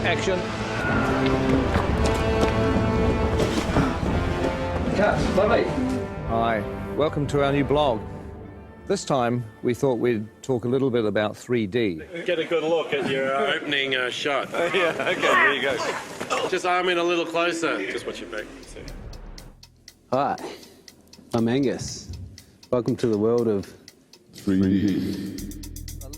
Action. Cut. Lovely. Hi, welcome to our new blog. This time, we thought we'd talk a little bit about 3D. Get a good look at your opening shot. Yeah, okay, there you go. Just arm in a little closer. Just watch your back. Hi, I'm Angus. Welcome to the world of 3D.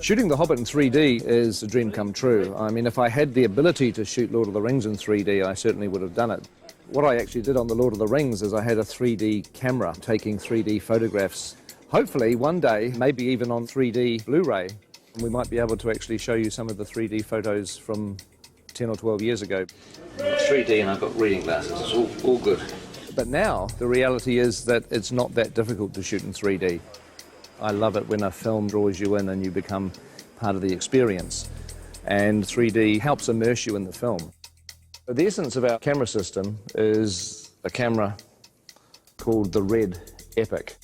Shooting The Hobbit in 3D is a dream come true. I mean, if I had the ability to shoot Lord of the Rings in 3D, I certainly would have done it. What I actually did on The Lord of the Rings is I had a 3D camera taking 3D photographs. Hopefully, one day, maybe even on 3D Blu-ray, we might be able to actually show you some of the 3D photos from 10 or 12 years ago. 3D and I've got reading glasses, it's all good. But now, the reality is that it's not that difficult to shoot in 3D. I love it when a film draws you in and you become part of the experience. And 3D helps immerse you in the film. The essence of our camera system is a camera called the Red Epic.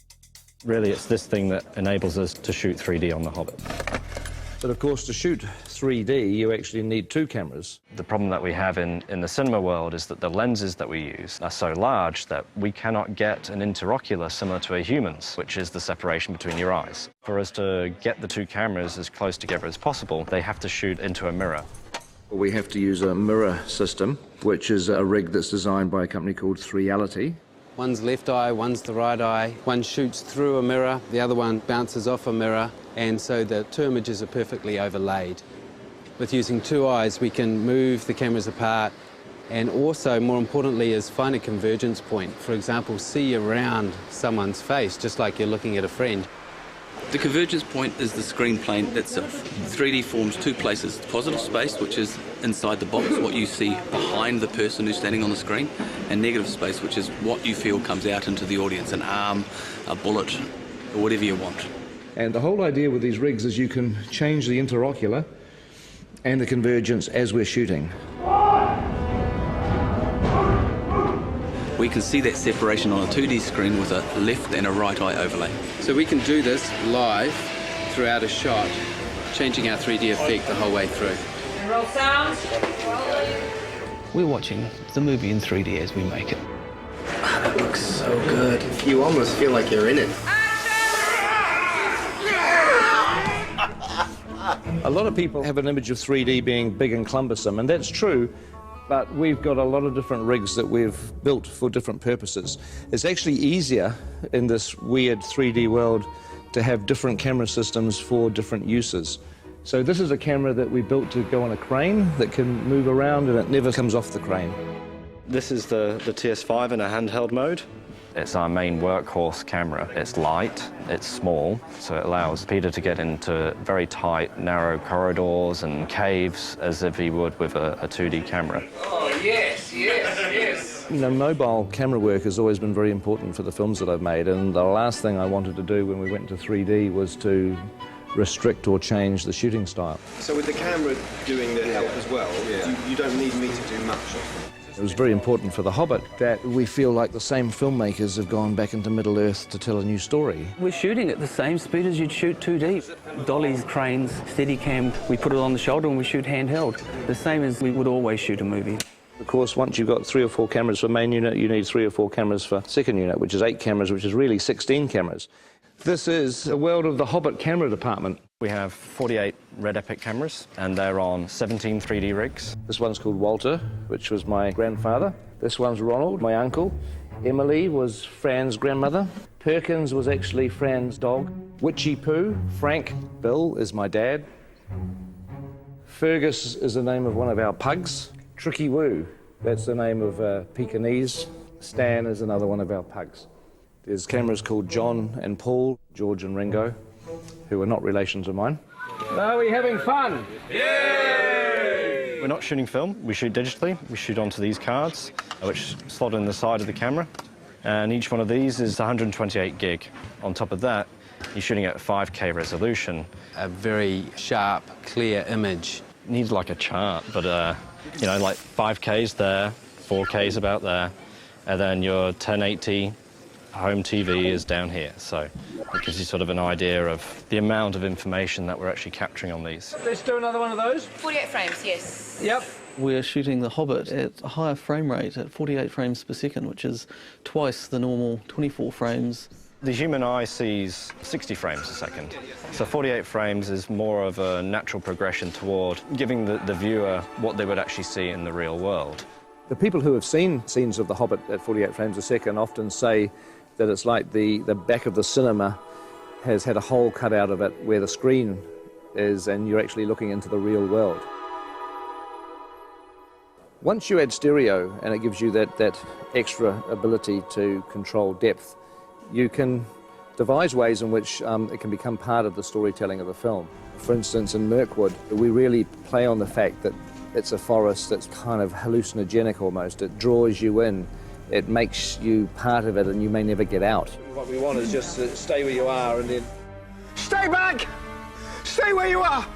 Really, it's this thing that enables us to shoot 3D on The Hobbit. But of course, to shoot 3D, you actually need two cameras. The problem that we have in the cinema world is that the lenses that we use are so large that we cannot get an interocular similar to a human's, which is the separation between your eyes. For us to get the two cameras as close together as possible, they have to shoot into a mirror. We have to use a mirror system, which is a rig that's designed by a company called 3Reality. one's left eye, one's the right eye. One shoots through a mirror, the other one bounces off a mirror, and so the two images are perfectly overlaid. With using two eyes, we can move the cameras apart and also, more importantly, is find a convergence point. For example, see around someone's face, just like you're looking at a friend. The convergence point is the screen plane itself. 3D forms two places: positive space, which is inside the box, what you see behind the person who's standing on the screen, and negative space, which is what you feel comes out into the audience, an arm, a bullet, or whatever you want. And the whole idea with these rigs is you can change the interocular and the convergence as we're shooting. We can see that separation on a 2D screen with a left and a right eye overlay. So we can do this live throughout a shot, changing our 3D effect the whole way through. Roll sound. We're watching the movie in 3D as we make it. That looks so good. You almost feel like you're in it. A lot of people have an image of 3D being big and cumbersome, and that's true, but we've got a lot of different rigs that we've built for different purposes. It's actually easier in this weird 3D world to have different camera systems for different uses. So this is a camera that we built to go on a crane that can move around and it never comes off the crane. This is the TS5 in a handheld mode. It's our main workhorse camera. It's light, it's small, so it allows Peter to get into very tight, narrow corridors and caves as if he would with a 2D camera. Oh, yes, yes, yes. You know, mobile camera work has always been very important for the films that I've made, and the last thing I wanted to do when we went to 3D was to restrict or change the shooting style. So with the camera doing the help as well, you don't need me to do much. It was very important for The Hobbit that we feel like the same filmmakers have gone back into Middle-earth to tell a new story. We're shooting at the same speed as you'd shoot 2D. Dollies, cranes, Steadicam, we put it on the shoulder and we shoot handheld. The same as we would always shoot a movie. Of course, once you've got 3 or 4 cameras for main unit, you need 3 or 4 cameras for second unit, which is 8 cameras, which is really 16 cameras. This is the world of the Hobbit camera department. We have 48 Red Epic cameras, and they're on 17 3D rigs. This one's called Walter, which was my grandfather. This one's Ronald, my uncle. Emily was Fran's grandmother. Perkins was actually Fran's dog. Witchy Poo, Frank, Bill is my dad. Fergus is the name of one of our pugs. Tricky Woo, that's the name of Pekingese. Stan is another one of our pugs. There's cameras called John and Paul, George and Ringo, who are not relations of mine. Are we having fun? Yay! We're not shooting film, we shoot digitally. We shoot onto these cards, which slot in the side of the camera. And each one of these is 128 gig. On top of that, you're shooting at 5K resolution. A very sharp, clear image. Needs like a chart, but you know, like 5K's there, 4K's about there, and then your 1080 home TV is down here. So It gives you sort of an idea of the amount of information that we're actually capturing on these. Let's do another one of those. 48 frames, yes. Yep. We're shooting the Hobbit at a higher frame rate, at 48 frames per second, which is twice the normal 24 frames. The human eye sees 60 frames a second, so 48 frames is more of a natural progression toward giving the viewer what they would actually see in the real world. The people who have seen scenes of The Hobbit at 48 frames a second often say that it's like the back of the cinema has had a hole cut out of it where the screen is, and you're actually looking into the real world. Once you add stereo, and it gives you that extra ability to control depth, you can devise ways in which it can become part of the storytelling of the film. For instance, in Mirkwood, we really play on the fact that it's a forest that's kind of hallucinogenic almost. It draws you in. It makes you part of it, and you may never get out. What we want is just to stay where you are and then... Stay back! Stay where you are!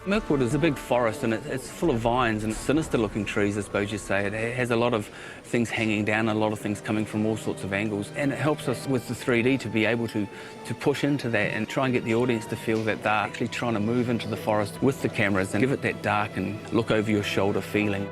Mirkwood is a big forest, and it's full of vines and sinister-looking trees, I suppose you say. It has a lot of things hanging down and a lot of things coming from all sorts of angles. And it helps us with the 3D to be able to push into that and try and get the audience to feel that they're actually trying to move into the forest with the cameras and give it that dark and look-over-your-shoulder feeling.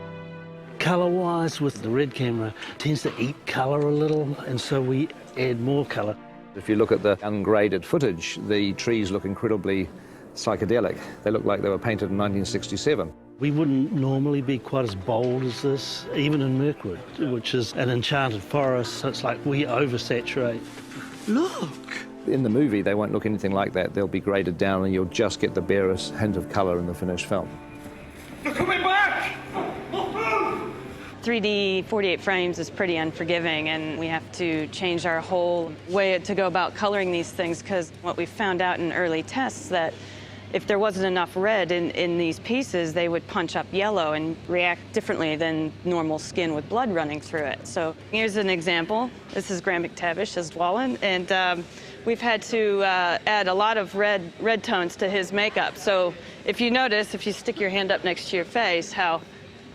Colour-wise, with the red camera, tends to eat colour a little, and so we add more colour. If you look at the ungraded footage, the trees look incredibly psychedelic. They look like they were painted in 1967. We wouldn't normally be quite as bold as this, even in Mirkwood, which is an enchanted forest, so it's like we oversaturate. Look! In the movie, they won't look anything like that. They'll be graded down, and you'll just get the barest hint of colour in the finished film. They're coming back! 3D 48 frames is pretty unforgiving, and we have to change our whole way to go about coloring these things, because what we found out in early tests that if there wasn't enough red in these pieces, they would punch up yellow and react differently than normal skin with blood running through it. So here's an example. This is Graham McTavish as Dwalin, and we've had to add a lot of red tones to his makeup. So if you notice, if you stick your hand up next to your face, how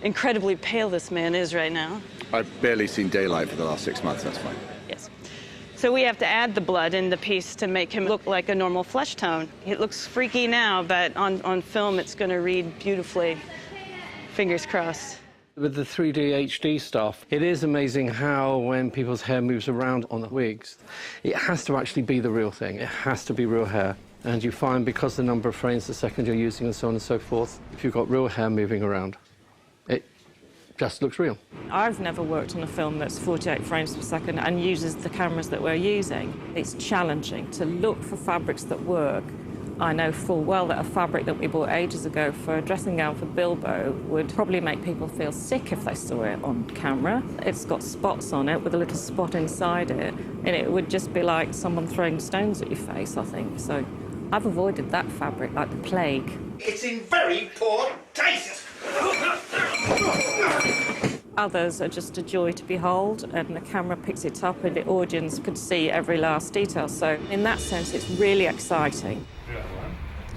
incredibly pale this man is right now. I've barely seen daylight for the last 6 months, that's fine. Yes. So we have to add the blood in the piece to make him look like a normal flesh tone. It looks freaky now, but on film it's going to read beautifully. Fingers crossed. With the 3D HD stuff, it is amazing how when people's hair moves around on the wigs, it has to actually be the real thing. It has to be real hair. And you find, because the number of frames a second you're using and so on and so forth, if you've got real hair moving around, it just looks real. I've never worked on a film that's 48 frames per second and uses the cameras that we're using. It's challenging to look for fabrics that work. I know full well that a fabric that we bought ages ago for a dressing gown for Bilbo would probably make people feel sick if they saw it on camera. It's got spots on it with a little spot inside it, and it would just be like someone throwing stones at your face, I think. So I've avoided that fabric like the plague. It's in very poor taste! Others are just a joy to behold, and the camera picks it up and the audience could see every last detail. So in that sense, it's really exciting.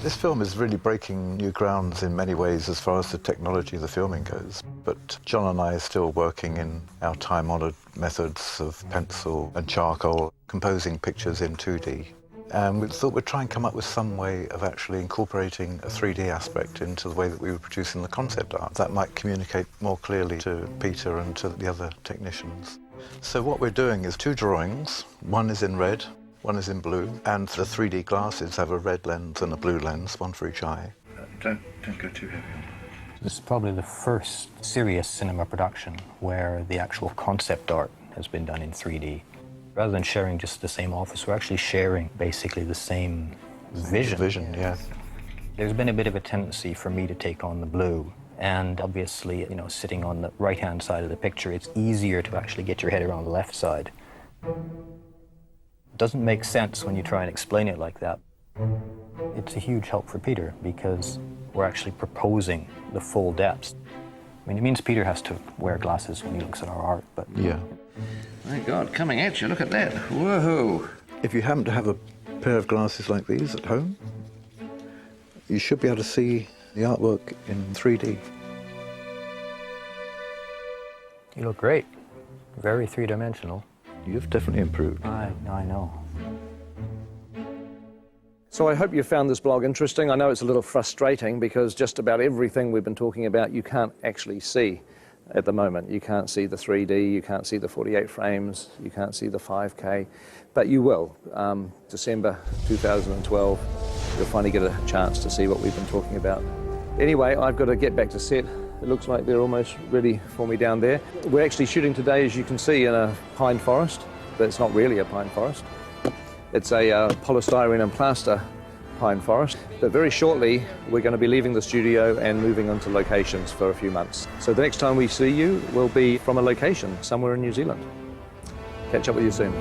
This film is really breaking new grounds in many ways as far as the technology of the filming goes. But John and I are still working in our time-honoured methods of pencil and charcoal, composing pictures in 2D. And we thought we'd try and come up with some way of actually incorporating a 3D aspect into the way that we were producing the concept art. That might communicate more clearly to Peter and to the other technicians. So what we're doing is 2 drawings. One is in red, one is in blue, and the 3D glasses have a red lens and a blue lens, one for each eye. Don't go too heavy on it. This is probably the first serious cinema production where the actual concept art has been done in 3D. Rather than sharing just the same office, we're actually sharing basically the same vision. Vision, yeah. There's been a bit of a tendency for me to take on the blue, and obviously, you know, sitting on the right-hand side of the picture, it's easier to actually get your head around the left side. It doesn't make sense when you try and explain it like that. It's a huge help for Peter because we're actually proposing the full depths. I mean, it means Peter has to wear glasses when he looks at our art, but... Yeah. My God, coming at you, look at that. Whoa! If you happen to have a pair of glasses like these at home, you should be able to see the artwork in 3D. You look great. Very three-dimensional. You've definitely improved. I know. So I hope you found this blog interesting. I know it's a little frustrating because just about everything we've been talking about you can't actually see at the moment. You can't see the 3D, you can't see the 48 frames, you can't see the 5K, but you will. December 2012, you'll finally get a chance to see what we've been talking about. Anyway, I've got to get back to set. It looks like they're almost ready for me down there. We're actually shooting today, as you can see, in a pine forest, but it's not really a pine forest. It's a polystyrene and plaster pine forest. But very shortly, we're going to be leaving the studio and moving on to locations for a few months. So the next time we see you will be from a location somewhere in New Zealand. Catch up with you soon.